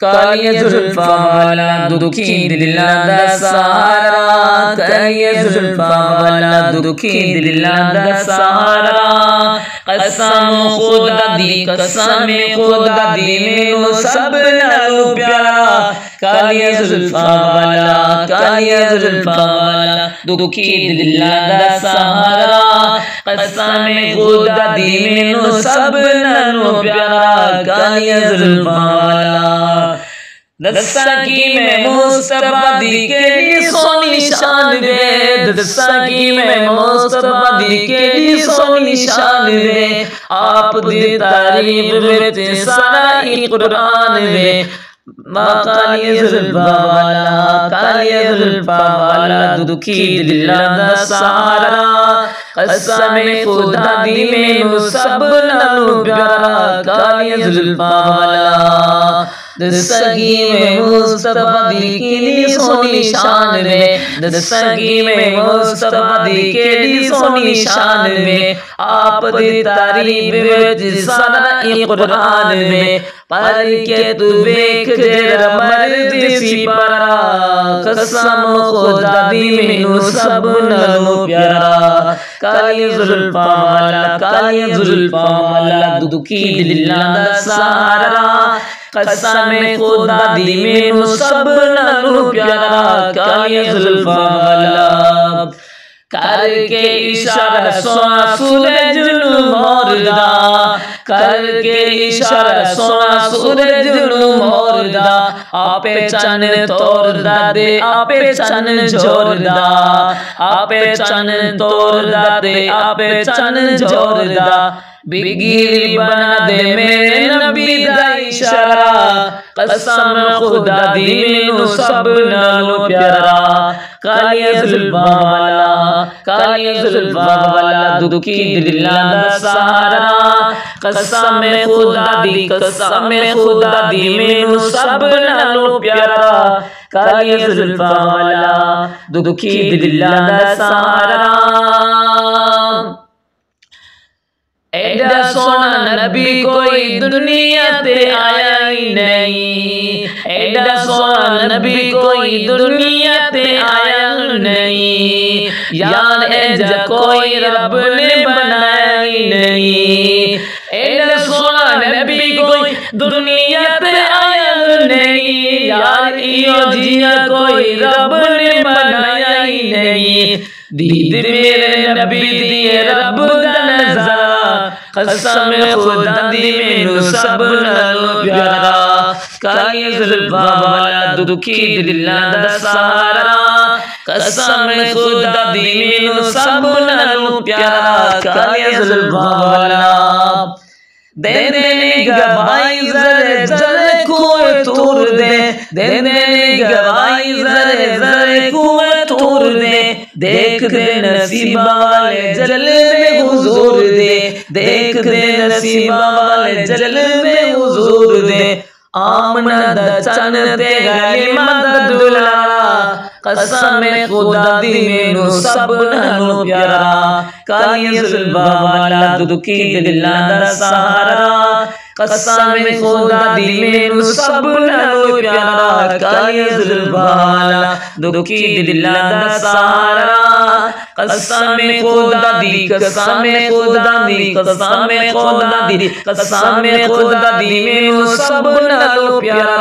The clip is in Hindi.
कालिया जुल्फा वाला दुखी दिला दा सहारा, कालिया जुल्फा वाला दुखी दिला दा सहारा। कसम खुदा दी मैनू सब नालों प्यारा, कालिया जुल्फा वाला दुखी दिला दा सहारा। कसम खुदा दी मैनू सब नालों प्यारा, कालिया जुल्फा वाला। दसा की मैं मुस्तफा दी केड़ी सोनी शान वे, दसा की मैं मुस्तफा दी केड़ी सोनी शान वे। आप दी तारीफ विच सारा कुरान वे। कालिया जुल्फा वाला दुखी दिला दा सहारा। कसम खुदा दी मैनू सब नालों प्यारा, कालिया जुल्फा वाला। दसगी में मुस्तफा दी केड़ी सोनी शान वे, दसगी में मुस्तफा दी केड़ी सोनी शान वे। आप दी तारीफ विच सारा कुरान वे। पर के तू वेख जेड़ा मर्द सी पारा, कसम खुदा दी मैनू सब नालों प्यारा, कालिया जुल्फा वाला दुखी दिला दा सहारा। कसम खुदा दी मैनू सब नालों प्यारा, कालिया जुल्फा वाला। करके इशारा सोना सूरज नू मोरदा, करके इशारा सोना सूरज नू मोरदा। आपे चन तोरदा दे आपे चन जोरदा, आपे चन तोरदा दे आपे चन जोरदा। बिगिरी बना दे मेरे नबी दा इशारा, कसम खुदा दी मैनू सब नालों प्यारा, कालिया जुल्फा वाला दुखी दिला दा सहारा। कसम खुदा दी मैनू सब नालों प्यारा, कालिया जुल्फा वाला दुखी दिला दा सहारा। एडा सोना नबी कोई दुनिया ते आया ही नहीं, एडा सोना नबी कोई दुनिया ते आया नहीं। यार ऐजा कोई रब ने बनाया ही नहीं, एडा सोना नबी कोई दुनिया ते आया नहीं। यार इयो जिया कोई रब ने बनाया ही नहीं। दीद मेरे नबी दी रब दा नज़ारा, कसम खुदा दी मैनू सब नालों प्यारा, कालिया जुल्फा वाला दुखी दिला दा सहारा। कसम खुदा दी मैनू सब नालों प्यारा, कालिया जुल्फा वाला। दे गवाही ज़रे ज़रे कुएं तूर दे, दे गवाही ज़रे ज़रे कुएं तूर दे। देख दे नसीबा वाले जलवे हुजूर दे, देख दे नसीबा वाले जलवे हुजूर दे। आमना दा चन ते गलीमा दा दुलारा, कसम खुदा दी मैनू सब नालों प्यारा, कालिया जुल्फा वाला दुखी दिला दा सहारा। कसम खुदा दी मैनू सब नालों प्यारा, कालिया जुल्फा वाला दुखी दिला दा सहारा। कसम खुदा दी मैनू सब नालों प्यारा।